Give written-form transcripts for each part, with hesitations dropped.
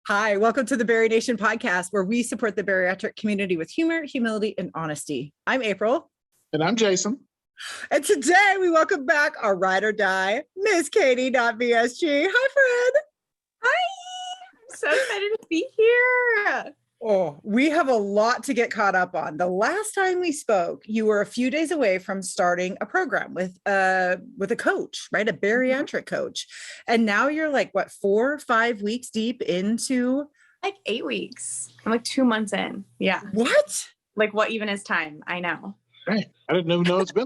Hi, welcome to the Berry Nation podcast, where we support the bariatric community with humor, humility, and honesty. I'm April. And I'm Jason. And today we welcome back our ride or die, Miss Katie, BSG. Hi, Fred. Hi. I'm so excited to be here. Oh, we have a lot to get caught up on. The last time we spoke, you were a few days away from starting a program with a coach, right? A bariatric coach. And now you're like, what, 4 or 5 weeks deep into? Like 8 weeks. I'm like 2 months in. Yeah. What? Like what even is time? I know. Right. I didn't even know it's been.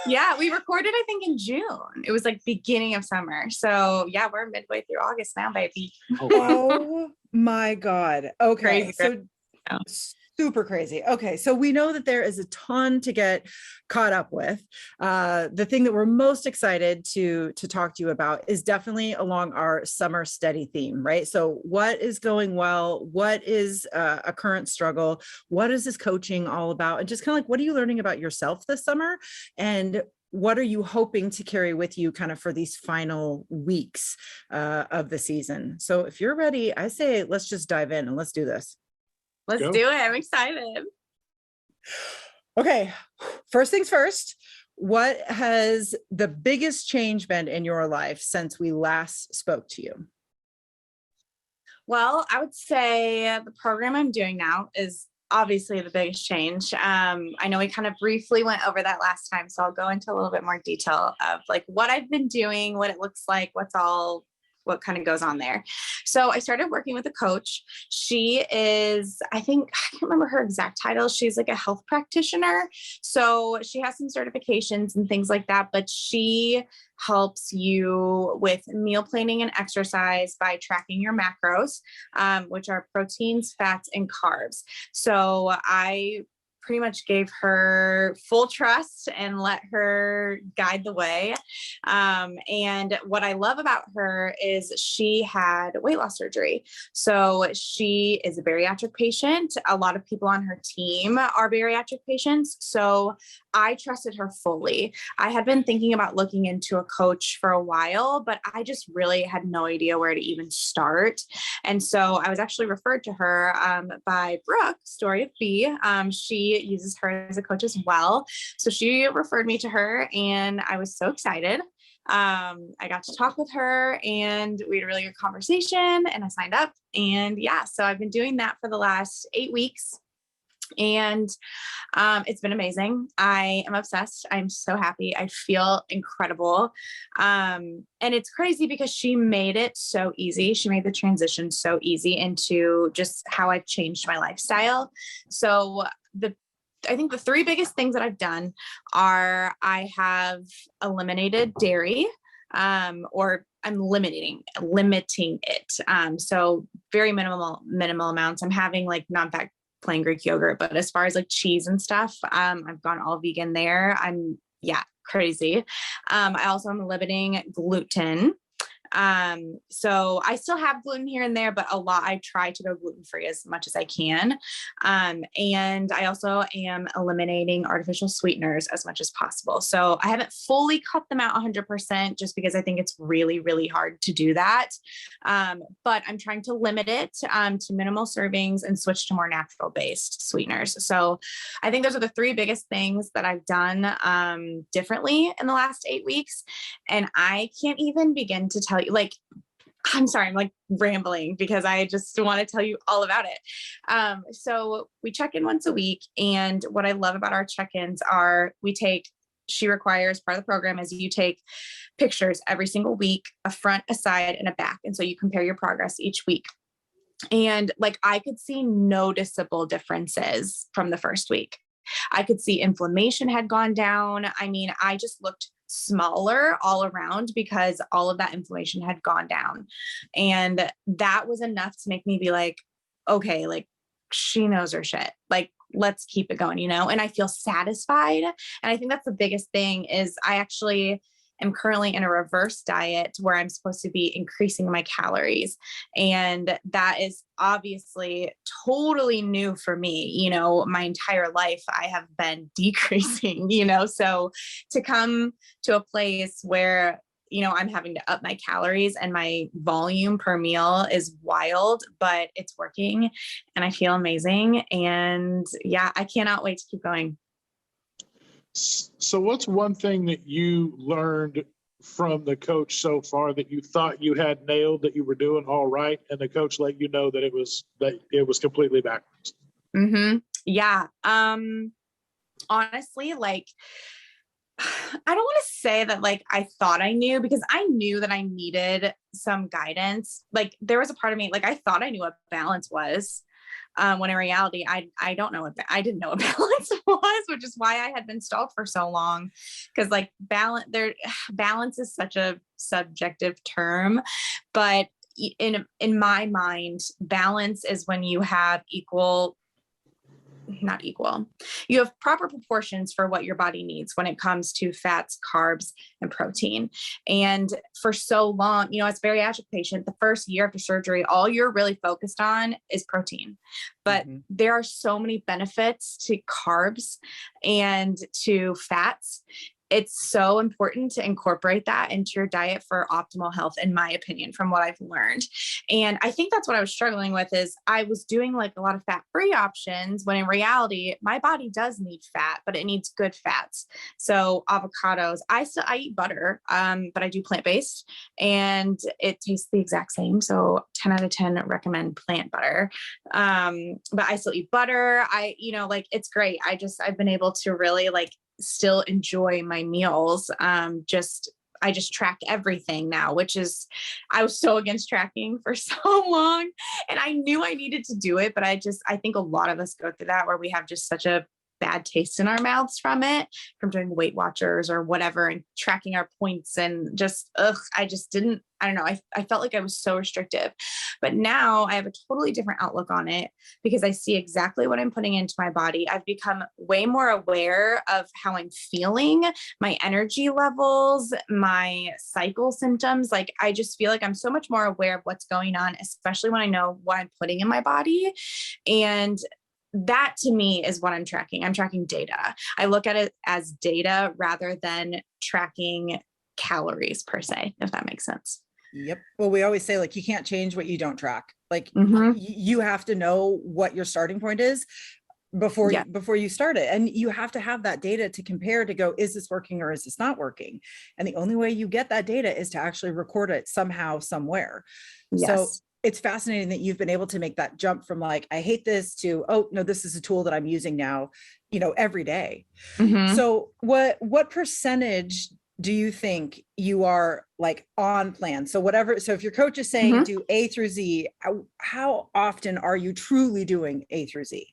Yeah, we recorded, I think, in June. It was like beginning of summer. So yeah, we're midway through August now, baby. Oh my God. Okay. Crazy. So super crazy. Okay. So we know that there is a ton to get caught up with. The thing that we're most excited to talk to you about is definitely along our summer steady theme, right? So what is going well? What is a current struggle? What is this coaching all about? And just kind of like, what are you learning about yourself this summer? And what are you hoping to carry with you kind of for these final weeks of the season? So if you're ready, I say, let's just dive in and let's do this. Let's do it. I'm excited. Okay. First things first, what has the biggest change been in your life since we last spoke to you? Well, I would say the program I'm doing now is obviously the biggest change. I know we kind of briefly went over that last time, so I'll go into a little bit more detail of like what I've been doing, what it looks like, what kind of goes on there. So I started working with a coach. She is, I can't remember her exact title. She's like a health practitioner. So she has some certifications and things like that, but she helps you with meal planning and exercise by tracking your macros, which are proteins, fats, and carbs. So I pretty much gave her full trust and let her guide the way. And what I love about her is she had weight loss surgery. So she is a bariatric patient. A lot of people on her team are bariatric patients. So I trusted her fully. I had been thinking about looking into a coach for a while, but I just really had no idea where to even start. And so I was actually referred to her by Brooke, Story of B. She uses her as a coach as well. So she referred me to her and I was so excited. I got to talk with her and we had a really good conversation and I signed up. And yeah, so I've been doing that for the last 8 weeks. And it's been amazing. I am obsessed. I'm so happy. I feel incredible. And it's crazy because she made it so easy. She made the transition so easy into just how I've changed my lifestyle. So I think the 3 biggest things that I've done are I have eliminated dairy, or I'm limiting it. So very minimal amounts. I'm having like non-fat plain Greek yogurt, but as far as like cheese and stuff, I've gone all vegan there. Crazy. I also am limiting gluten. So I still have gluten here and there, but I try to go gluten-free as much as I can. And I also am eliminating artificial sweeteners as much as possible. So I haven't fully cut them out 100% just because I think it's really, really hard to do that. But I'm trying to limit it, to minimal servings and switch to more natural based sweeteners. So I think those are the 3 biggest things that I've done, differently in the last 8 weeks. And I can't even begin to tell you, like, I'm sorry, I'm like rambling because I just want to tell you all about it. So we check in once a week. And what I love about our check-ins are she requires, part of the program is you take pictures every single week, a front, a side, and a back. And so you compare your progress each week. And like, I could see noticeable differences from the first week. I could see inflammation had gone down. I mean, I just looked smaller all around because all of that inflammation had gone down. And that was enough to make me be like, okay, like she knows her shit. Like, let's keep it going, and I feel satisfied. And I think that's the biggest thing is I actually am currently in a reverse diet where I'm supposed to be increasing my calories. And that is obviously totally new for me. My entire life I have been decreasing, so to come to a place where I'm having to up my calories and my volume per meal is wild, but it's working and I feel amazing. And yeah, I cannot wait to keep going. So what's one thing that you learned from the coach so far that you thought you had nailed, that you were doing all right, and the coach let you know that it was completely backwards? Yeah. Honestly, like, I don't want to say that like I thought I knew, because I knew that I needed some guidance. Like there was a part of me, like I thought I knew what balance was. When in reality, I don't know I didn't know what balance was, which is why I had been stalled for so long. Cause like balance is such a subjective term, but in my mind, balance is when you have not equal. You have proper proportions for what your body needs when it comes to fats, carbs, and protein. And for so long, as a bariatric patient, the first year after surgery, all you're really focused on is protein. But there are so many benefits to carbs and to fats. It's so important to incorporate that into your diet for optimal health, in my opinion, from what I've learned. And I think that's what I was struggling with, is I was doing like a lot of fat-free options, when in reality, my body does need fat, but it needs good fats. So avocados, I eat butter, but I do plant-based and it tastes the exact same. So 10 out of 10 recommend plant butter. But I still eat butter. It's great. I've been able to really like still enjoy my meals. I just track everything now, I was so against tracking for so long, and I knew I needed to do it, but I think a lot of us go through that, where we have just such a bad taste in our mouths from doing Weight Watchers or whatever, and tracking our points, and I don't know. I felt like I was so restrictive, but now I have a totally different outlook on it, because I see exactly what I'm putting into my body. I've become way more aware of how I'm feeling, my energy levels, my cycle symptoms. Like, I just feel like I'm so much more aware of what's going on, especially when I know what I'm putting in my body. And that to me is what I'm tracking. I'm tracking data. I look at it as data rather than tracking calories per se, if that makes sense. Yep. Well, we always say, like, you can't change what you don't track. Like you have to know what your starting point is before you start it. And you have to have that data to compare, to go, is this working or is this not working? And the only way you get that data is to actually record it somehow, somewhere. Yes. So it's fascinating that you've been able to make that jump from like, I hate this, to, oh no, this is a tool that I'm using now, every day. So what percentage do you think you are like on plan? So if your coach is saying do A through Z, how often are you truly doing A through Z?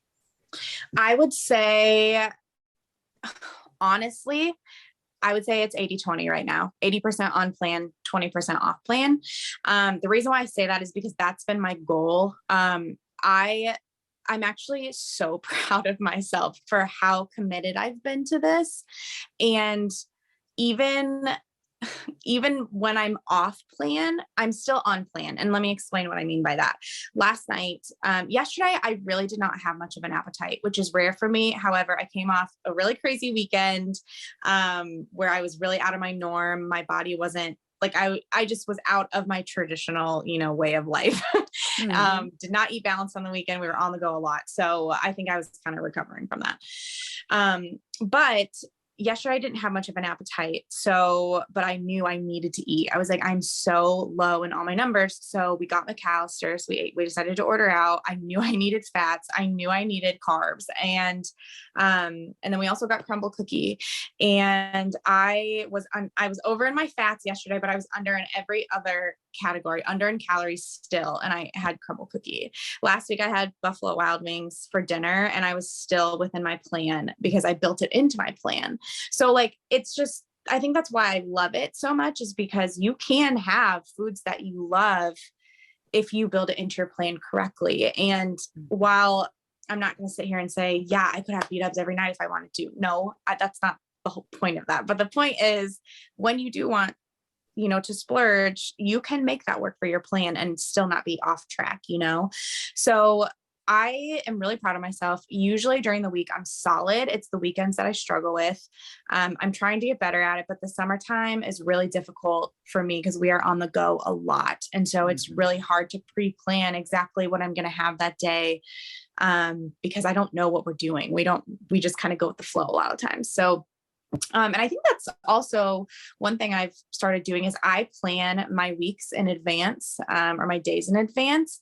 I would say, honestly, it's 80-20 right now. 80% on plan, 20% off plan. The reason why I say that is because that's been my goal. I'm actually so proud of myself for how committed I've been to this. And even when I'm off plan, I'm still on plan. And let me explain what I mean by that. Yesterday, I really did not have much of an appetite, which is rare for me. However, I came off a really crazy weekend, where I was really out of my norm. My body wasn't like, I just was out of my traditional, way of life. Did not eat balanced on the weekend. We were on the go a lot. So I think I was kind of recovering from that. But yesterday I didn't have much of an appetite. But I knew I needed to eat. I was like, I'm so low in all my numbers. So we got McAllister's. We decided to order out. I knew I needed fats. I knew I needed carbs. And then we also got crumble cookie, and I was over in my fats yesterday, but I was under in every other category, under in calories still. And I had crumble cookie. Last week I had Buffalo Wild Wings for dinner, and I was still within my plan because I built it into my plan. So like, it's just, I think that's why I love it so much, is because you can have foods that you love if you build it into your plan correctly. And while I'm not going to sit here and say, yeah, I could have B-dubs every night if I wanted to. No, that's not the whole point of that. But the point is, when you do want, to splurge, you can make that work for your plan and still not be off track, So I am really proud of myself. Usually during the week, I'm solid. It's the weekends that I struggle with. I'm trying to get better at it, but the summertime is really difficult for me because we are on the go a lot. And so it's really hard to pre-plan exactly what I'm going to have that day, because I don't know what we're doing. We just kind of go with the flow a lot of times. So and I think that's also one thing I've started doing is I plan my weeks in advance, or my days in advance.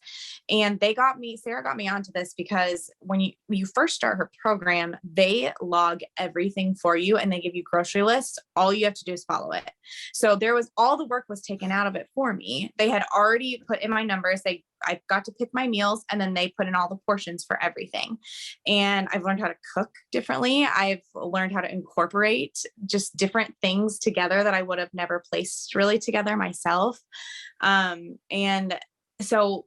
And Sarah got me onto this because when you first start her program, they log everything for you and they give you grocery lists. All you have to do is follow it. So all the work was taken out of it for me. They had already put in my numbers. I got to pick my meals and then they put in all the portions for everything. And I've learned how to cook differently. I've learned how to incorporate just different things together that I would have never placed really together myself. And so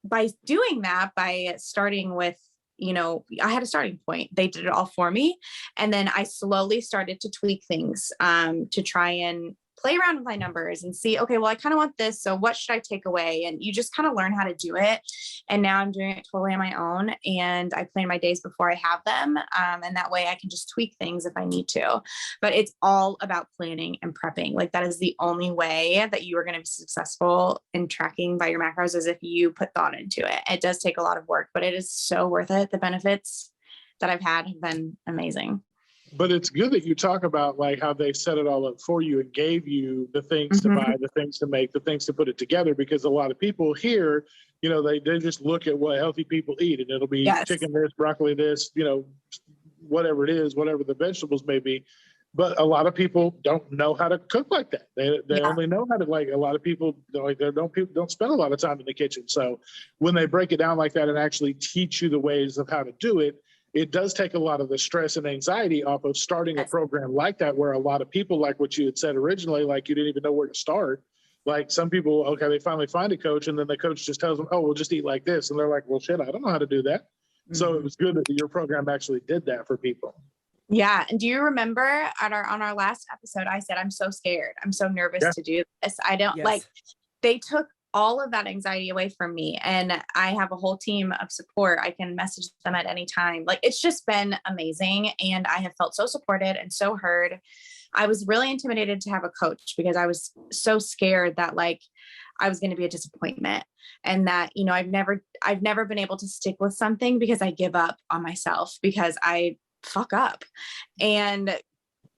by doing that, by starting with, I had a starting point. They did it all for me. And then I slowly started to tweak things, to try and play around with my numbers and see, okay, well, I kind of want this. So what should I take away? And you just kind of learn how to do it. And now I'm doing it totally on my own. And I plan my days before I have them. And that way I can just tweak things if I need to. But it's all about planning and prepping. Like that is the only way that you are going to be successful in tracking by your macros, is if you put thought into it. It does take a lot of work, but it is so worth it. The benefits that I've had have been amazing. But it's good that you talk about like how they set it all up for you and gave you the things to buy, the things to make, the things to put it together. Because a lot of people here, they just look at what healthy people eat, and it'll be chicken this, broccoli this, whatever it is, whatever the vegetables may be. But a lot of people don't know how to cook like that. They only know how to, like, a lot of people don't spend a lot of time in the kitchen. So when they break it down like that and actually teach you the ways of how to do it, it does take a lot of the stress and anxiety off of starting a program like that, where a lot of people, like what you had said originally, like you didn't even know where to start. Like some people, okay, they finally find a coach and then the coach just tells them, oh, we'll just eat like this. And they're like, well, shit, I don't know how to do that. So it was good that your program actually did that for people. Yeah. And do you remember on our last episode, I said, I'm so scared. I'm so nervous to do this. I don't they took all of that anxiety away from me. And I have a whole team of support. I can message them at any time. Like, it's just been amazing. And I have felt so supported and so heard. I was really intimidated to have a coach because I was so scared that like I was going to be a disappointment, and that, I've never been able to stick with something because I give up on myself because I fuck up. And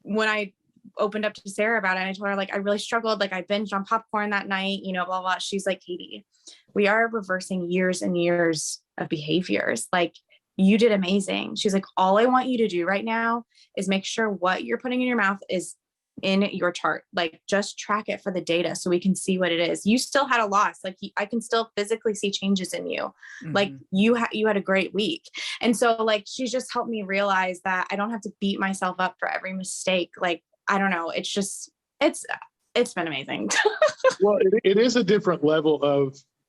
when I opened up to Sarah about it, I told her, like, I really struggled. Like, I binged on popcorn that night, blah, blah. She's like, Katie, we are reversing years and years of behaviors. Like, you did amazing. She's like, all I want you to do right now is make sure what you're putting in your mouth is in your chart. Like, just track it for the data so we can see what it is. You still had a loss. Like, I can still physically see changes in you. Like, you had a great week. And so, like, she's just helped me realize that I don't have to beat myself up for every mistake. Like, I don't know. It's just, it's been amazing. Well, it is a different level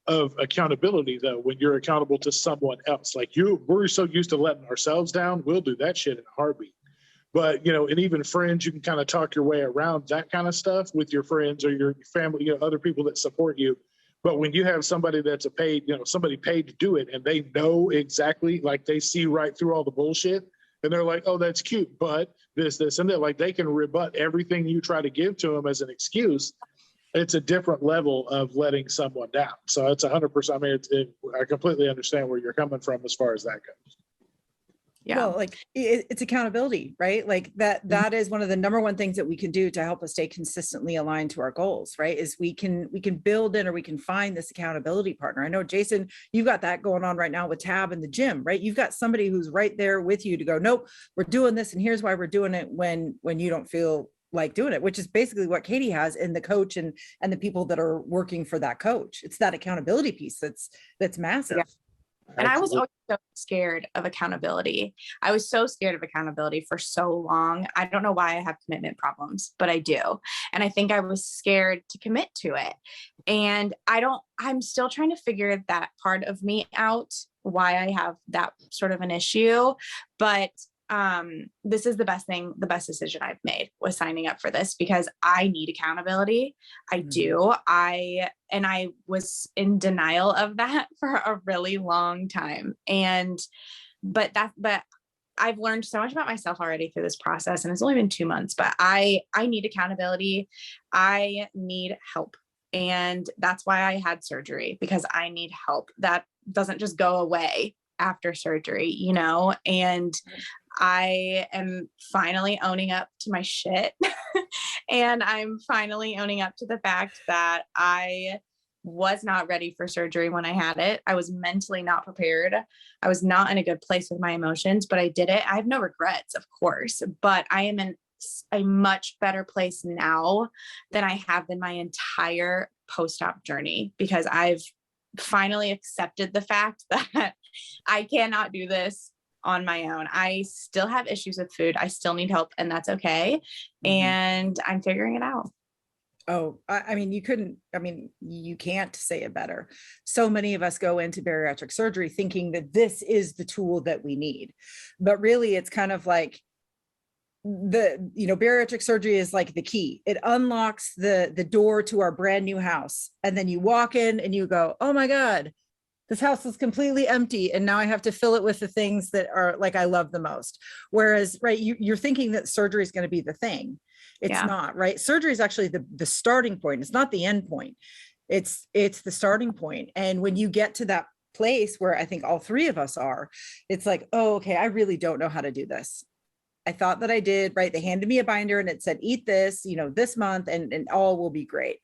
of accountability, though, when you're accountable to someone else. Like, we're so used to letting ourselves down. We'll do that shit in a heartbeat. But, and even friends, you can kind of talk your way around that kind of stuff with your friends or your family, other people that support you. But when you have somebody that's somebody paid to do it, and they know exactly, like, they see right through all the bullshit, and they're like, oh, that's cute, but this, and that, like, they can rebut everything you try to give to them as an excuse. It's a different level of letting someone down. So it's 100%. I mean, I completely understand where you're coming from as far as that goes. Yeah. Well, like it's accountability, right? Like that is one of the number one things that we can do to help us stay consistently aligned to our goals, right? Is we can build in, or we can find this accountability partner. I know, Jason, you've got that going on right now with Tab in the gym, right? You've got somebody who's right there with you to go, nope, we're doing this, and here's why we're doing it when you don't feel like doing it, which is basically what Katie has in the coach and the people that are working for that coach. It's that accountability piece that's massive. Yeah. And I was always so scared of accountability. I was so scared of accountability for so long. I don't know why I have commitment problems, but I do. And I think I was scared to commit to it. And I'm still trying to figure that part of me out, why I have that sort of an issue. But this is the best decision I've made was signing up for this, because I need accountability. I do. I was in denial of that for a really long time. But I've learned so much about myself already through this process, and it's only been 2 months, but I need accountability. I need help. And that's why I had surgery, because I need help. That doesn't just go away after surgery, and I am finally owning up to my shit. And I'm finally owning up to the fact that I was not ready for surgery when I had it. I was mentally not prepared. I was not in a good place with my emotions, but I did it. I have no regrets, of course, but I am in a much better place now than I have been my entire post-op journey, because I've finally accepted the fact that I cannot do this on my own. I still have issues with food. I still need help, and that's okay. And I'm figuring it out. Oh, I mean, you can't say it better. So many of us go into bariatric surgery thinking that this is the tool that we need, but really it's kind of like bariatric surgery is like the key. It unlocks the door to our brand new house. And then you walk in and you go, oh my God, this house is completely empty. And now I have to fill it with the things that are like, I love the most. Whereas, right, you're thinking that surgery is going to be the thing. It's not, right? Surgery is actually the starting point. It's not the end point. It's the starting point. And when you get to that place where I think all three of us are, it's like, oh, okay, I really don't know how to do this. I thought that I did, right? They handed me a binder and it said, eat this, this month and all will be great.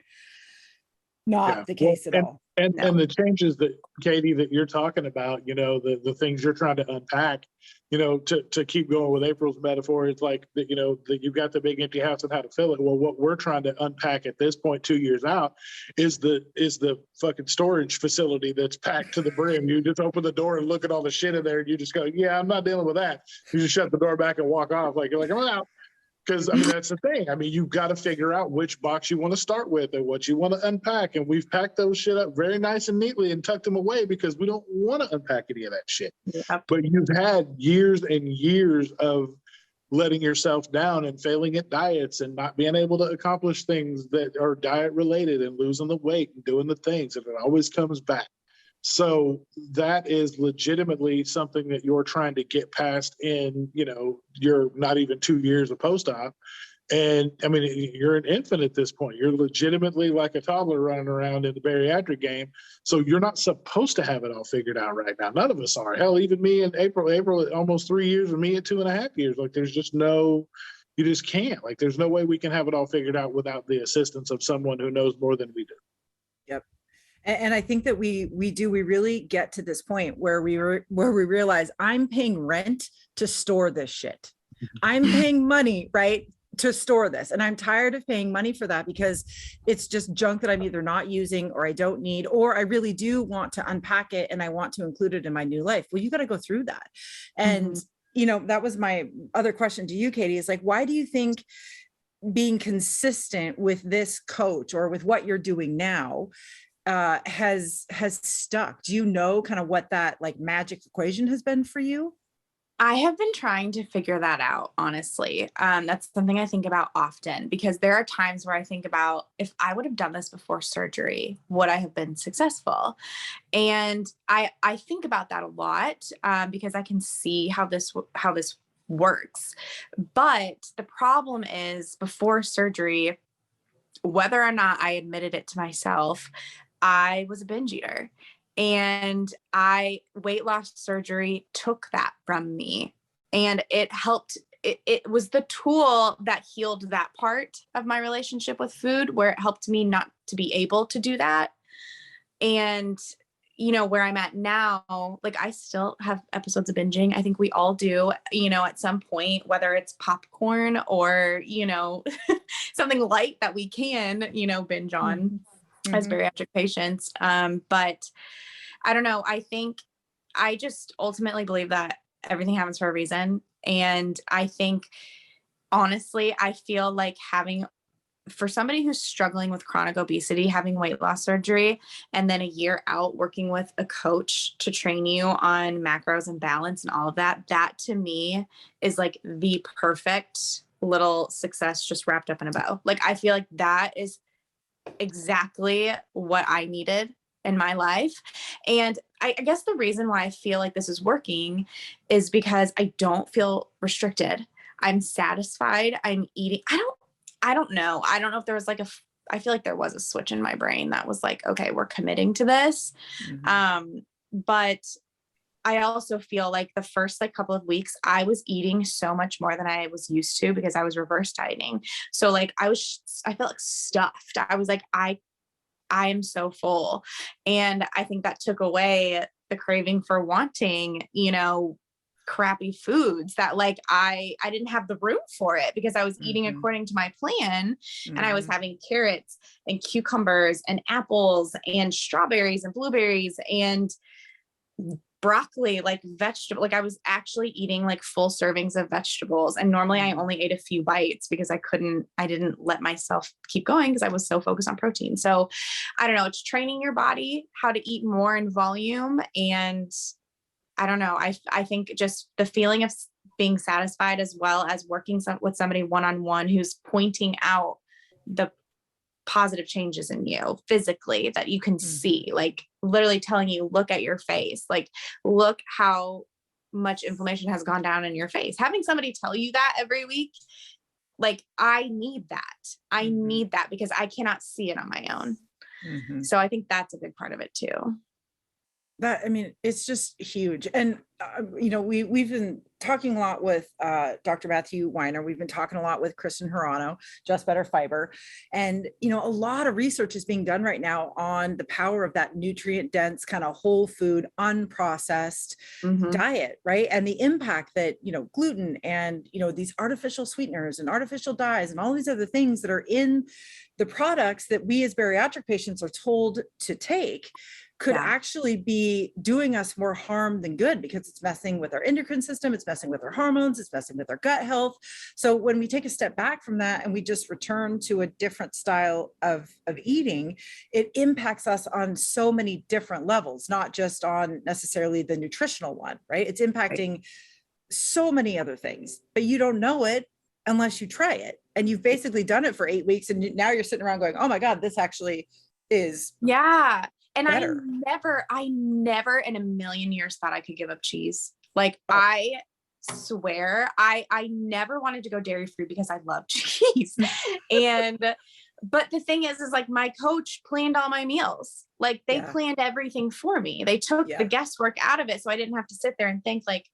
Not the case at all. And the changes that, Katie, that you're talking about, the things you're trying to unpack, to keep going with April's metaphor, it's like that, that you've got the big empty house and how to fill it. Well, what we're trying to unpack at this point, 2 years out, is the fucking storage facility that's packed to the brim. You just open the door and look at all the shit in there, and you just go, yeah, I'm not dealing with that. You just shut the door back and walk off you're like, I'm out. Because that's the thing. You've got to figure out which box you want to start with and what you want to unpack. And we've packed those shit up very nice and neatly and tucked them away because we don't want to unpack any of that shit. Yep. But you've had years and years of letting yourself down and failing at diets and not being able to accomplish things that are diet related and losing the weight and doing the things. And it always comes back. So that is legitimately something that you're trying to get past in, you're not even 2 years of post-op. And you're an infant at this point. You're legitimately like a toddler running around in the bariatric game. So you're not supposed to have it all figured out right now. None of us are. Hell, even me and April at almost 3 years, or me at 2.5 years. There's just you just can't. There's no way we can have it all figured out without the assistance of someone who knows more than we do. Yep. And I think that we really get to this point where we realize I'm paying rent to store this shit. I'm paying money, right, to store this. And I'm tired of paying money for that because it's just junk that I'm either not using or I don't need, or I really do want to unpack it and I want to include it in my new life. Well, you got to go through that. And, that was my other question to you, Katie, is why do you think being consistent with this coach or with what you're doing now has stuck? Do you know kind of what that magic equation has been for you? I have been trying to figure that out, honestly. That's something I think about often, because there are times where I think about, if I would have done this before surgery, would I have been successful? And I think about that a lot because I can see how this works. But the problem is, before surgery, whether or not I admitted it to myself, I was a binge eater. And weight loss surgery took that from me, and it helped. It was the tool that healed that part of my relationship with food, where it helped me not to be able to do that. And, where I'm at now, I still have episodes of binging. I think we all do, at some point, whether it's popcorn or, something light that we can, binge on as bariatric patients. But I don't know. I think I just ultimately believe that everything happens for a reason. And I think, honestly, I feel like having for somebody who's struggling with chronic obesity, having weight loss surgery, and then a year out working with a coach to train you on macros and balance and all of that, that to me is like the perfect little success just wrapped up in a bow. Like, I feel like that is exactly what I needed in my life. And I guess the reason why I feel like this is working is because I don't feel restricted. I'm satisfied. I'm eating. I don't know. I don't know if there was like I feel like there was a switch in my brain that was like, okay, we're committing to this. But I also feel like the first like couple of weeks, I was eating so much more than I was used to because I was reverse dieting. So like I felt like stuffed. I was like, I am so full. And I think that took away the craving for wanting, crappy foods that like I didn't have the room for it because I was eating according to my plan, and I was having carrots and cucumbers and apples and strawberries and blueberries and broccoli, like vegetable, like I was actually eating like full servings of vegetables. And normally I only ate a few bites because I didn't let myself keep going because I was so focused on protein. So I don't know, it's training your body how to eat more in volume. And I don't know. I think just the feeling of being satisfied as well as working with somebody one-on-one who's pointing out the positive changes in you physically that you can see, like literally telling you, look at your face, like look how much inflammation has gone down in your face. Having somebody tell you that every week, like I need that. I need that because I cannot see it on my own. So I think that's a big part of it too. It's just huge. And, we've been talking a lot with Dr. Matthew Weiner. We've been talking a lot with Kristen Hirano, Just Better Fiber. And, a lot of research is being done right now on the power of that nutrient dense kind of whole food, unprocessed diet, right? And the impact that, gluten and, these artificial sweeteners and artificial dyes and all these other things that are in the products that we as bariatric patients are told to take could actually be doing us more harm than good because it's messing with our endocrine system, it's messing with our hormones, it's messing with our gut health. So when we take a step back from that and we just return to a different style of eating, it impacts us on so many different levels, not just on necessarily the nutritional one, right? It's impacting so many other things, but you don't know it unless you try it. And you've basically done it for 8 weeks and now you're sitting around going, oh my God, this actually is And better. I never in a million years thought I could give up cheese. Like I swear I never wanted to go dairy free because I love cheese. But the thing is like my coach planned all my meals. Like they planned everything for me. They took the guesswork out of it. So I didn't have to sit there and think like,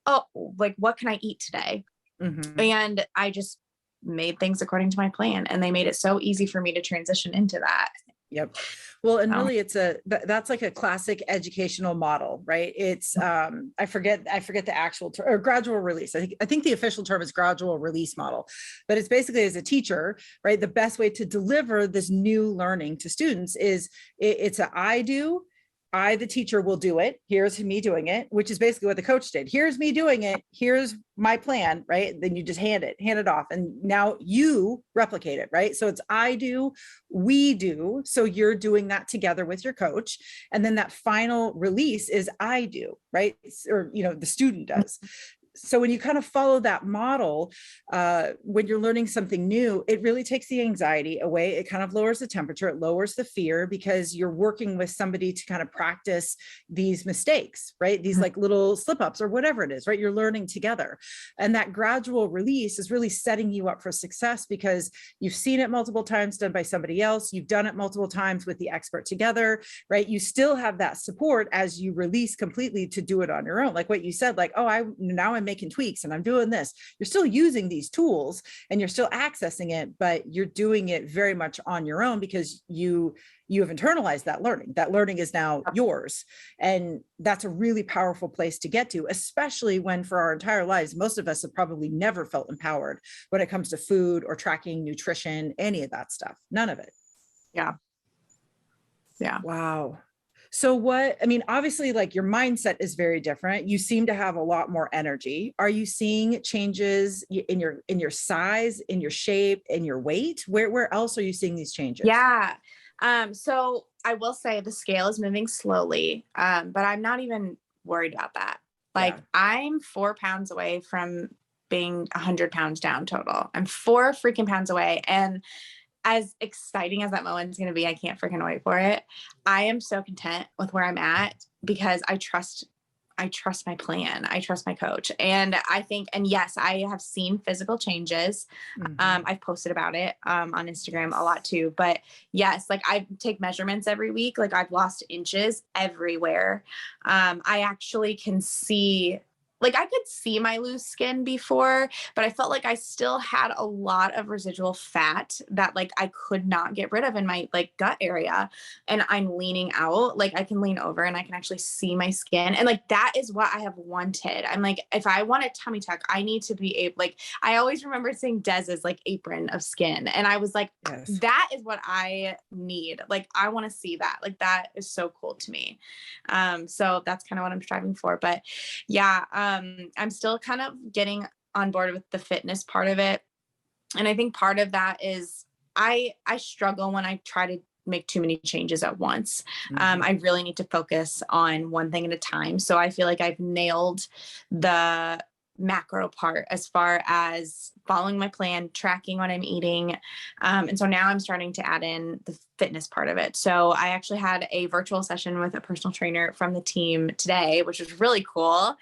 oh, like what can I eat today? And I just made things according to my plan. And they made it so easy for me to transition into that. Yep. Well, and really that's like a classic educational model, right? It's, I forget the actual term, or gradual release. I think the official term is gradual release model, but it's basically as a teacher, right? The best way to deliver this new learning to students is it's a I, the teacher, will do it. Here's me doing it, which is basically what the coach did. Here's me doing it. Here's my plan, right? Then you just hand it off. And now you replicate it, right? So it's I do, we do. So you're doing that together with your coach. And then that final release is I do, right? Or, the student does. So when you kind of follow that model, when you're learning something new, it really takes the anxiety away. It kind of lowers the temperature. It lowers the fear because you're working with somebody to kind of practice these mistakes, right? These like little slip ups or whatever it is, right? You're learning together. And that gradual release is really setting you up for success because you've seen it multiple times done by somebody else. You've done it multiple times with the expert together, right? You still have that support as you release completely to do it on your own. Like what you said, like, oh, now I'm making tweaks and I'm doing this. You're still using these tools and you're still accessing it, but you're doing it very much on your own because you have internalized that learning. That learning is now yours. And that's a really powerful place to get to, especially when for our entire lives, most of us have probably never felt empowered when it comes to food or tracking nutrition, any of that stuff. None of it. Yeah. Wow. So what, I mean, obviously like your mindset is very different. You seem to have a lot more energy. Are you seeing changes in your size, in your shape, in your weight? Where else are you seeing these changes? Yeah. So I will say the scale is moving slowly, but I'm not even worried about that. Like Yeah. I'm 4 pounds away from being 100 pounds down total. I'm 4 freaking pounds away. And as exciting as that moment is going to be, I can't freaking wait for it. I am so content with where I'm at because I trust my plan. I trust my coach. And I think, and yes, I have seen physical changes. I've posted about it on Instagram a lot too. But yes, like I take measurements every week. Like I've lost inches everywhere. I actually can see, like I could see my loose skin before, but I felt like I still had a lot of residual fat that like I could not get rid of in my like gut area. And I'm leaning out, like I can lean over and I can actually see my skin. And like that is what I have wanted. I'm like, if I want a tummy tuck, I need to be able, like I always remember seeing Dez's like apron of skin. And I was like, Yes. that is what I need. Like I want to see that. Like that is so cool to me. So that's kind of what I'm striving for. But yeah, I'm still kind of getting on board with the fitness part of it. And I think part of that is I struggle when I try to make too many changes at once. I really need to focus on one thing at a time. So I feel like I've nailed the macro part as far as following my plan, tracking what I'm eating. And so now I'm starting to add in the fitness part of it. So I actually had a virtual session with a personal trainer from the team today, which was really cool.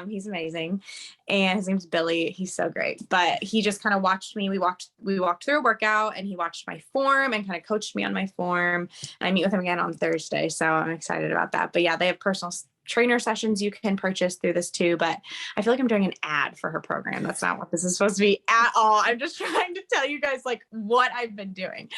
He's amazing. And his name's Billy. He's so great, but he just kind of watched me. We walked through a workout and he watched my form and kind of coached me on my form. And I meet with him again on Thursday. So I'm excited about that. But yeah, they have personal trainer sessions you can purchase through this too, but I feel like I'm doing an ad for her program. That's not what this is supposed to be at all. I'm just trying to tell you guys like what I've been doing.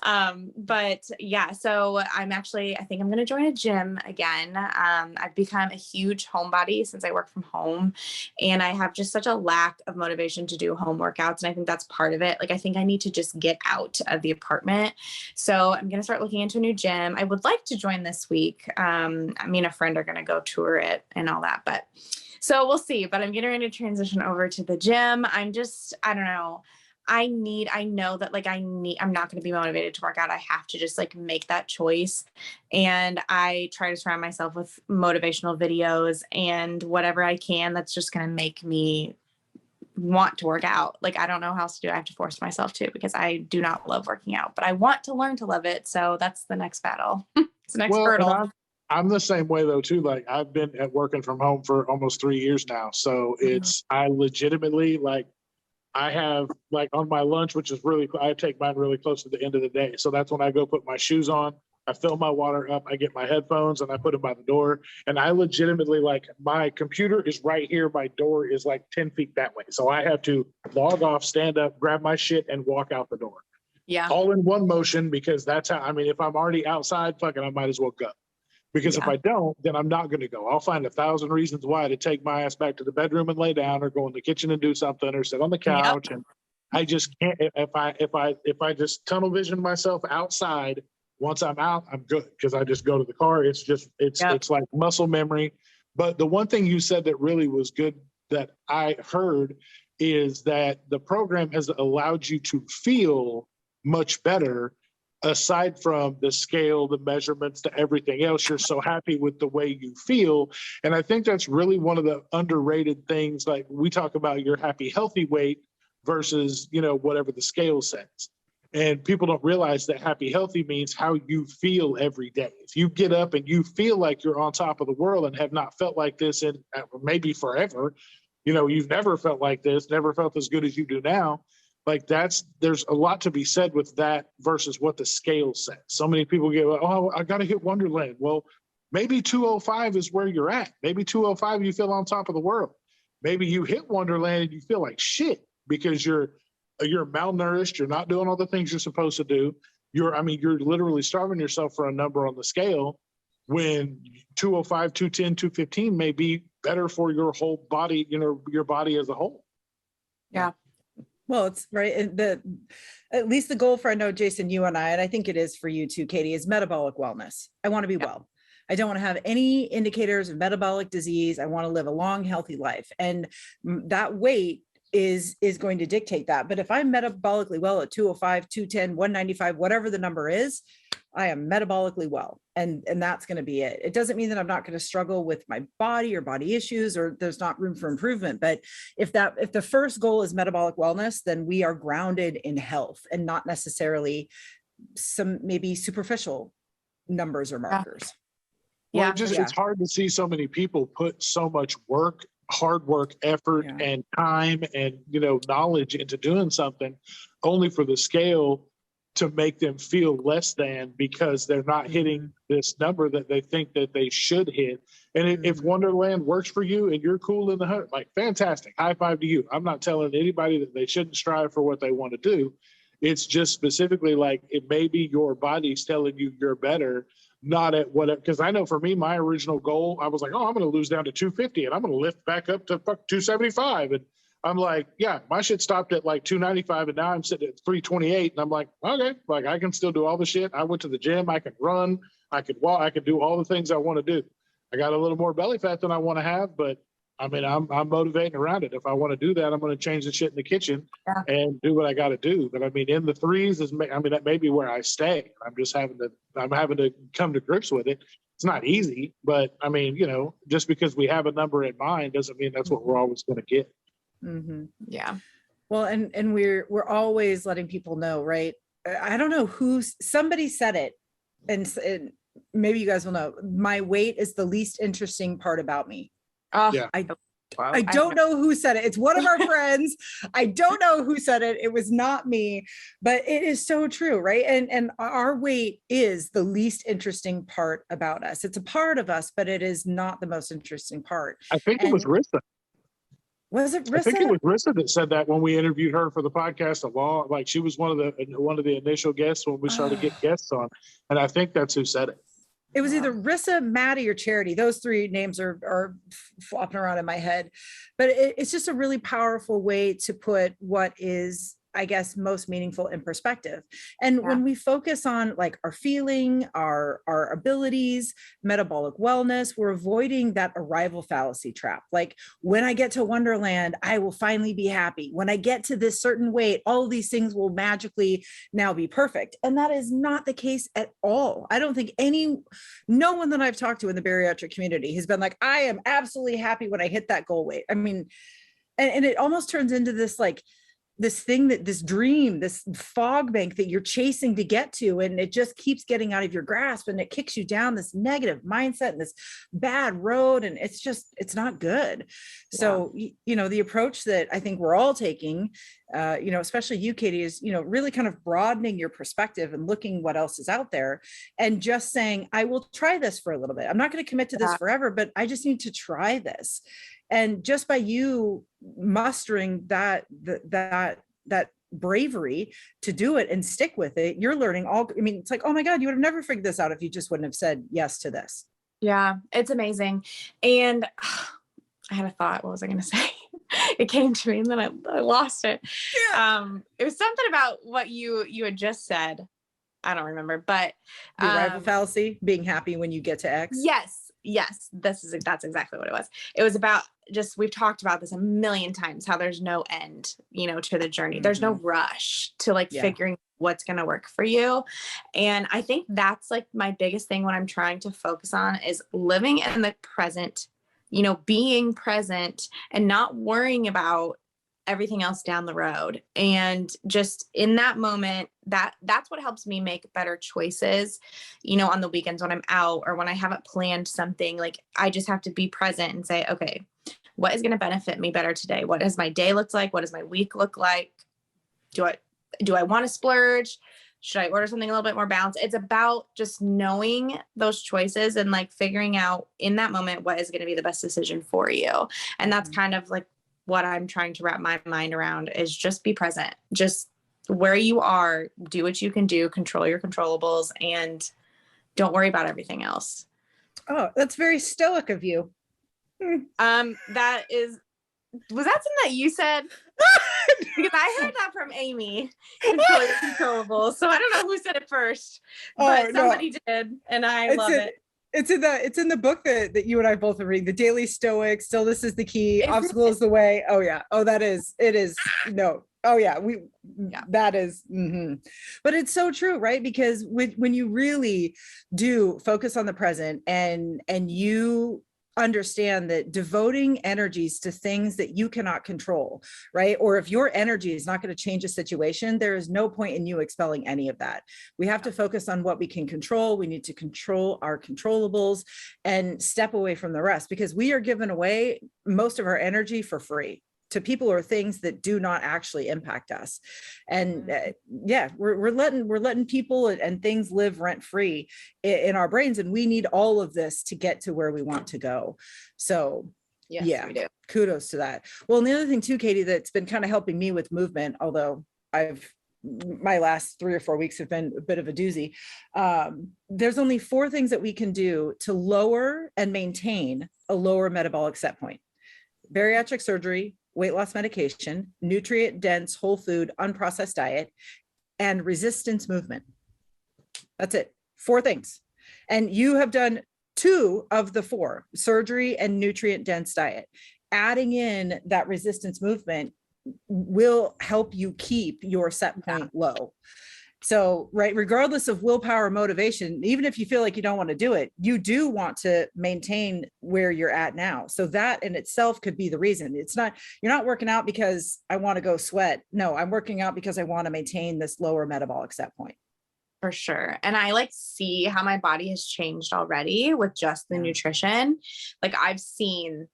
But yeah, so I think I'm going to join a gym again. I've become a huge homebody since I work from home, and I have just such a lack of motivation to do home workouts. And I think that's part of it. Like, I think I need to just get out of the apartment. So I'm going to start looking into a new gym. I would like to join this week. Me and a friend are going to go tour it and all that, but so we'll see. But I'm getting ready to transition over to the gym. I don't know. I know that like I'm not going to be motivated to work out. I have to just like make that choice. And I try to surround myself with motivational videos and whatever I can that's just going to make me want to work out. Like, I don't know how else to do it. I have to force myself to, because I do not love working out, but I want to learn to love it. So that's the next battle. It's the next hurdle. I'm the same way though too. Like I've been at working from home for almost 3 years now. So I legitimately like, I have like on my lunch, which is I take mine really close to the end of the day. So that's when I go put my shoes on. I fill my water up. I get my headphones and I put them by the door. And I legitimately, like, my computer is right here. My door is like 10 feet that way. So I have to log off, stand up, grab my shit and walk out the door. Yeah. All in one motion, because that's how, I mean, if I'm already outside, fucking, I might as well go. Because if I don't, then I'm not going to go. I'll find 1,000 reasons why to take my ass back to the bedroom and lay down, or go in the kitchen and do something, or sit on the couch. And I just can't. If I just tunnel vision myself outside, once I'm out, I'm good, because I just go to the car. It's like muscle memory. But the one thing you said that really was good that I heard is that the program has allowed you to feel much better. Aside from the scale, the measurements, to everything else, you're so happy with the way you feel. And I think that's really one of the underrated things. Like, we talk about your happy, healthy weight versus, whatever the scale says. And people don't realize that happy, healthy means how you feel every day. If you get up and you feel like you're on top of the world and have not felt like this in maybe forever, you've never felt like this, never felt as good as you do now. Like, there's a lot to be said with that versus what the scale says. So many people get, oh, I got to hit Wonderland. Well, maybe 205 is where you're at. Maybe 205, you feel on top of the world. Maybe you hit Wonderland and you feel like shit because you're malnourished. You're not doing all the things you're supposed to do. You're literally starving yourself for a number on the scale, when 205, 210, 215 may be better for your whole body, your body as a whole. Yeah. Well, it's right. At least the goal for, I know, Jason, you and I think it is for you too, Katie, is metabolic wellness. I want to be well. I don't want to have any indicators of metabolic disease. I want to live a long, healthy life. And that weight is going to dictate that. But if I'm metabolically well at 205, 210, 195, whatever the number is, I am metabolically well. And that's going to be it. It doesn't mean that I'm not going to struggle with my body or body issues, or there's not room for improvement. But if the first goal is metabolic wellness, then we are grounded in health and not necessarily some maybe superficial numbers or markers. Well, it's hard to see so many people put so much work, hard work, effort, and time and, knowledge into doing something only for the scale to make them feel less than because they're not hitting this number that they think that they should hit. And if Wonderland works for you and you're cool in the hunt, like, fantastic, high five to you. I'm not telling anybody that they shouldn't strive for what they want to do. It's just specifically like, it may be your body's telling you you're better, not at whatever. Because I know for me, my original goal, I was like, oh, I'm going to lose down to 250 and I'm going to lift back up to 275. And I'm like, yeah, my shit stopped at like 295 and now I'm sitting at 328. And I'm like, okay, like I can still do all the shit. I went to the gym, I could run, I could walk, I could do all the things I want to do. I got a little more belly fat than I want to have, but I mean, I'm motivating around it. If I want to do that, I'm going to change the shit in the kitchen and do what I got to do. But I mean, in the threes that may be where I stay. I'm having to come to grips with it. It's not easy, but I mean, just because we have a number in mind doesn't mean that's what we're always going to get. Mm-hmm. Yeah. Well, and we're always letting people know, right? I don't know somebody said it, and maybe you guys will know. My weight is the least interesting part about me. Oh, yeah. I don't know who said it. It's one of our friends. I don't know who said it. It was not me, but it is so true, right? And our weight is the least interesting part about us. It's a part of us, but it is not the most interesting part. I think it was Rissa. Was it Rissa? I think it was Rissa that said that when we interviewed her for the podcast. Like she was one of the initial guests when we started getting guests on, and I think that's who said it. It was either Rissa, Maddie, or Charity. Those three names are flopping around in my head, but it's just a really powerful way to put what is, I guess, most meaningful in perspective. And when we focus on like our feeling, our abilities, metabolic wellness, we're avoiding that arrival fallacy trap. Like, when I get to Wonderland, I will finally be happy. When I get to this certain weight, all of these things will magically now be perfect. And that is not the case at all. I don't think no one that I've talked to in the bariatric community has been like, I am absolutely happy when I hit that goal weight. I mean, and it almost turns into this like, this dream, this fog bank that you're chasing to get to, and it just keeps getting out of your grasp, and it kicks you down this negative mindset and this bad road, and it's not good. So, the approach that I think we're all taking, especially you, Katie, is, really kind of broadening your perspective and looking what else is out there, and just saying, I will try this for a little bit. I'm not going to commit to this forever, but I just need to try this. And just by you mustering that bravery to do it and stick with it, you're learning it's like, oh my God, you would have never figured this out if you just wouldn't have said yes to this. Yeah, it's amazing. And I had a thought. What was I going to say? It came to me and then I lost it. Yeah. It was something about what you had just said. I don't remember, but the arrival fallacy, being happy when you get to X. Yes, that's exactly what it was. It was about we've talked about this a million times, how there's no end, to the journey. Mm-hmm. There's no rush to figuring what's going to work for you. And I think that's like my biggest thing when I'm trying to focus on is living in the present, being present and not worrying about everything else down the road. And just in that moment, that's what helps me make better choices, on the weekends when I'm out or when I haven't planned something. Like, I just have to be present and say, okay, what is going to benefit me better today? What does my day look like? What does my week look like? Do I want to splurge? Should I order something a little bit more balanced? It's about just knowing those choices and figuring out in that moment what is going to be the best decision for you. And that's kind of what I'm trying to wrap my mind around is just be present, just where you are, do what you can do, control your controllables, and don't worry about everything else. Oh, that's very stoic of you. That was that something that you said? Because I heard that from Amy, control your controllables. So I don't know who said it first, but somebody did, and I love it. It's in the book that you and I both are reading, The Daily Stoic, Stillness is the Key, Is Obstacle it? is the Way. Oh yeah. Oh, it is. No. Oh yeah. Yeah. That is, but it's so true, right? Because when you really do focus on the present and you understand that devoting energies to things that you cannot control, right? Or if your energy is not going to change a situation, there is no point in you expelling any of that. We have to focus on what we can control. We need to control our controllables and step away from the rest, because we are giving away most of our energy for free to people or things that do not actually impact us. And yeah, we're letting people and things live rent free in our brains, and we need all of this to get to where we want to go. So Yes, yeah, we do. kudos to that. Well, and the other thing too, Katie, that's been kind of helping me with movement, although my last 3 or 4 weeks have been a bit of a doozy. There's only 4 things that we can do to lower and maintain a lower metabolic set point: bariatric surgery, weight loss medication, nutrient dense, whole food, unprocessed diet, and resistance movement. That's it. 4 things. And you have done 2 of the 4, surgery and nutrient dense diet. Adding in that resistance movement will help you keep your set point low. So, right, regardless of willpower or motivation, even if you feel like you don't want to do it, you do want to maintain where you're at now. So that in itself could be the reason. It's not, you're not working out because I want to go sweat. No, I'm working out because I want to maintain this lower metabolic set point. For sure. And I like see how my body has changed already with just the nutrition. Like I've seen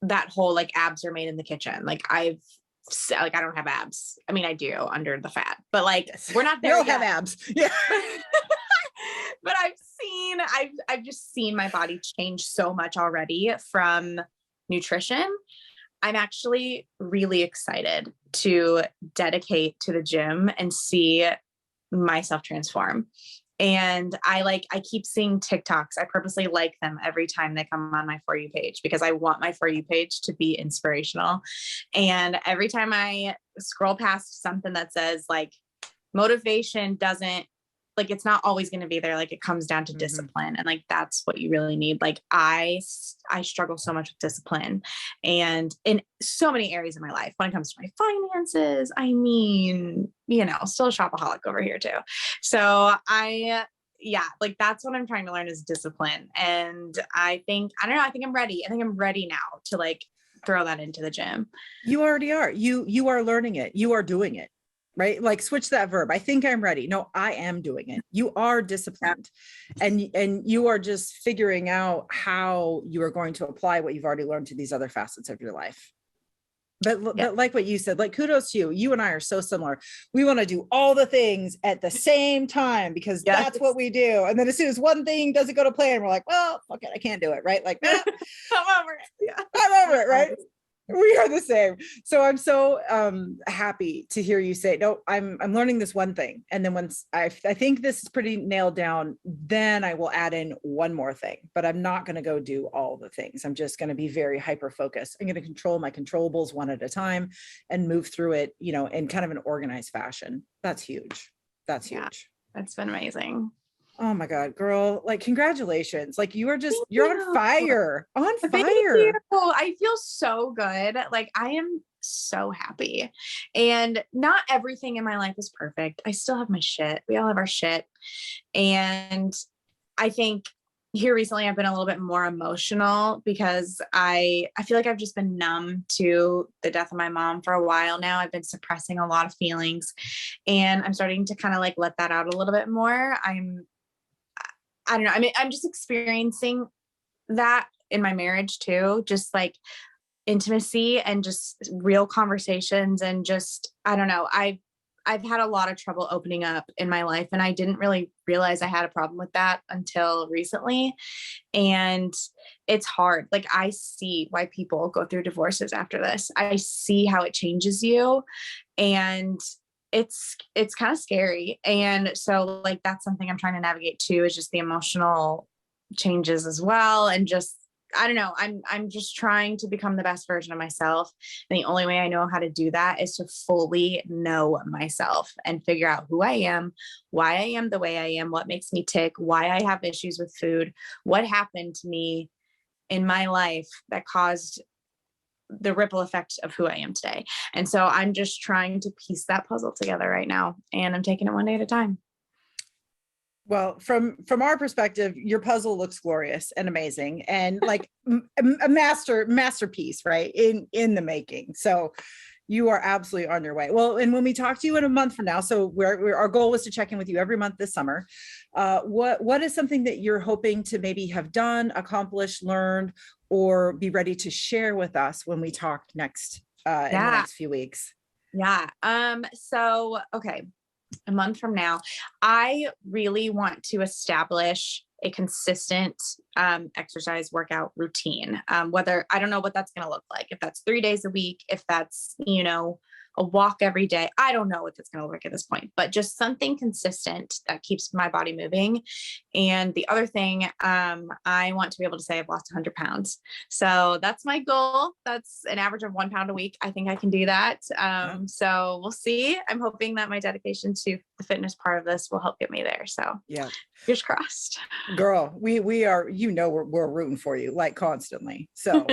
that whole like abs are made in the kitchen. Like I don't have abs. I mean, I do under the fat, but like we're not there. We all have abs. Yeah. But I've just seen my body change so much already from nutrition. I'm actually really excited to dedicate to the gym and see myself transform. And I keep seeing TikToks. I purposely like them every time they come on my For You page, because I want my For You page to be inspirational. And every time I scroll past something that says like motivation doesn't, like, it's not always going to be there. Like it comes down to discipline. And like, that's what you really need. Like I struggle so much with discipline and in so many areas of my life. When it comes to my finances, I mean, still a shopaholic over here too. So like that's what I'm trying to learn is discipline. And I think I'm ready. I think I'm ready now to like throw that into the gym. You already are. You are learning it. You are doing it. Right? Like switch that verb. I think I'm ready. No, I am doing it. You are disciplined and you are just figuring out how you are going to apply what you've already learned to these other facets of your life. But like what you said, like kudos to you. You and I are so similar. We want to do all the things at the same time because that's what we do. And then as soon as one thing doesn't go to plan, we're like, well, fuck it, I can't do it. Right? Like, I'm over it. Yeah. I'm over it. Right? We are the same. So I'm so happy to hear you say, no, I'm learning this one thing. And then once I think this is pretty nailed down, then I will add in one more thing, but I'm not going to go do all the things. I'm just going to be very hyper-focused. I'm going to control my controllables one at a time and move through it, in kind of an organized fashion. That's huge. That's huge. That's been amazing. Oh my God, girl, like congratulations. Like you're on fire, Thank you. I feel so good. Like I am so happy, and not everything in my life is perfect. I still have my shit. We all have our shit. And I think here recently I've been a little bit more emotional because I feel like I've just been numb to the death of my mom for a while now. I've been suppressing a lot of feelings and I'm starting to kind of like let that out a little bit more. I don't know. I mean, I'm just experiencing that in my marriage too, just like intimacy and just real conversations and just, I don't know. I've had a lot of trouble opening up in my life and I didn't really realize I had a problem with that until recently. And it's hard. Like I see why people go through divorces after this. I see how it changes you and it's kind of scary. And so like, that's something I'm trying to navigate too, is just the emotional changes as well. And just I don't know. I'm just trying to become the best version of myself. And the only way I know how to do that is to fully know myself and figure out who I am, why I am the way I am, what makes me tick, why I have issues with food, what happened to me in my life that caused the ripple effect of who I am today. And so I'm just trying to piece that puzzle together right now. And I'm taking it one day at a time. Well, from our perspective, your puzzle looks glorious and amazing, and like a masterpiece, right? In the making. So you are absolutely on your way. Well, and when we talk to you in a month from now, so our goal was to check in with you every month this summer. What is something that you're hoping to maybe have done, accomplished, learned, or be ready to share with us when we talk next in the next few weeks? Yeah. So, okay. A month from now, I really want to establish a consistent exercise workout routine. Whether I don't know what that's going to look like, if that's 3 days a week, if that's, a walk every day. I don't know what that's going to look like at this point, but just something consistent that keeps my body moving. And the other thing, I want to be able to say I've lost 100 pounds. So that's my goal. That's an average of 1 pound a week. I think I can do that. So we'll see. I'm hoping that my dedication to the fitness part of this will help get me there. So yeah, fingers crossed. Girl, we are, we're rooting for you like constantly. So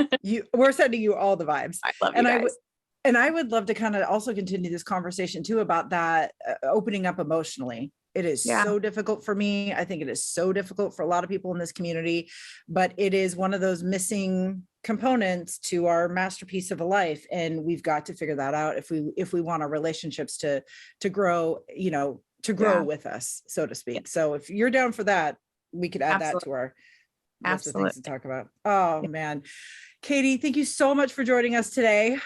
we're sending you all the vibes. I love you guys. And I would love to kind of also continue this conversation too about that opening up emotionally. It is so difficult for me. I think it is so difficult for a lot of people in this community, but it is one of those missing components to our masterpiece of a life. And we've got to figure that out if we want our relationships to grow, to grow with us, so to speak. So if you're down for that, we could add that to our list of things to talk about. Oh man. Katie, thank you so much for joining us today.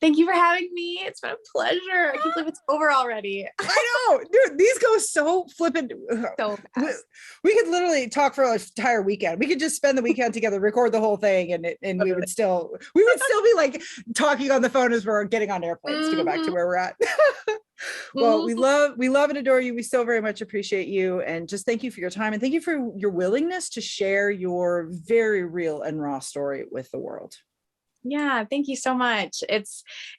Thank you for having me. It's been a pleasure. I can't believe it's over already. I know, dude, these go so flippant. So fast. We could literally talk for an entire weekend. We could just spend the weekend together, record the whole thing, and we would still be like talking on the phone as we're getting on airplanes to go back to where we're at. Well, we love and adore you. We so very much appreciate you, and just thank you for your time, and thank you for your willingness to share your very real and raw story with the world. Yeah, thank you so much. It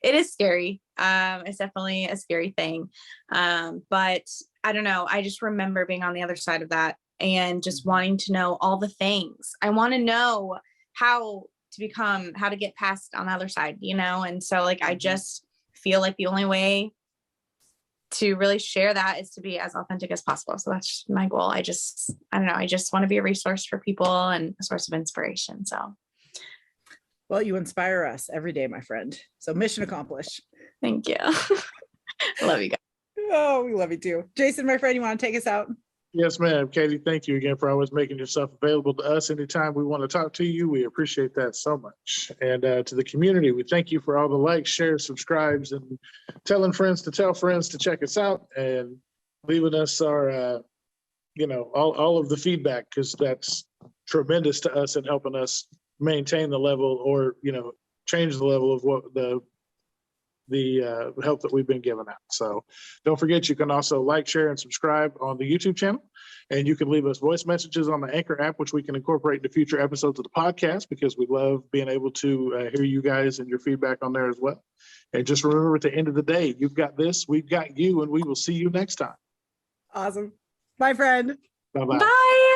is scary. It's definitely a scary thing. But I don't know. I just remember being on the other side of that and just wanting to know all the things. I want to know how to get past on the other side, And so I just feel like the only way to really share that is to be as authentic as possible. So that's my goal. I don't know. I just want to be a resource for people and a source of inspiration. So. Well, you inspire us every day, my friend. So mission accomplished. Thank you. I love you guys. Oh, we love you too. Jason, my friend, you want to take us out? Yes, ma'am. Katie, thank you again for always making yourself available to us anytime we want to talk to you. We appreciate that so much. And to the community, we thank you for all the likes, shares, subscribes, and telling friends to tell friends to check us out and leaving us our, all of the feedback, because that's tremendous to us and helping us maintain the level or change the level of what the help that we've been giving out. So don't forget, you can also like, share, and subscribe on the YouTube channel, and you can leave us voice messages on the Anchor app, which we can incorporate into future episodes of the podcast, because we love being able to hear you guys and your feedback on there as well. And just remember, at the end of the day, you've got this, we've got you, and we will see you next time. Awesome. Bye, friend. Bye-bye. Bye.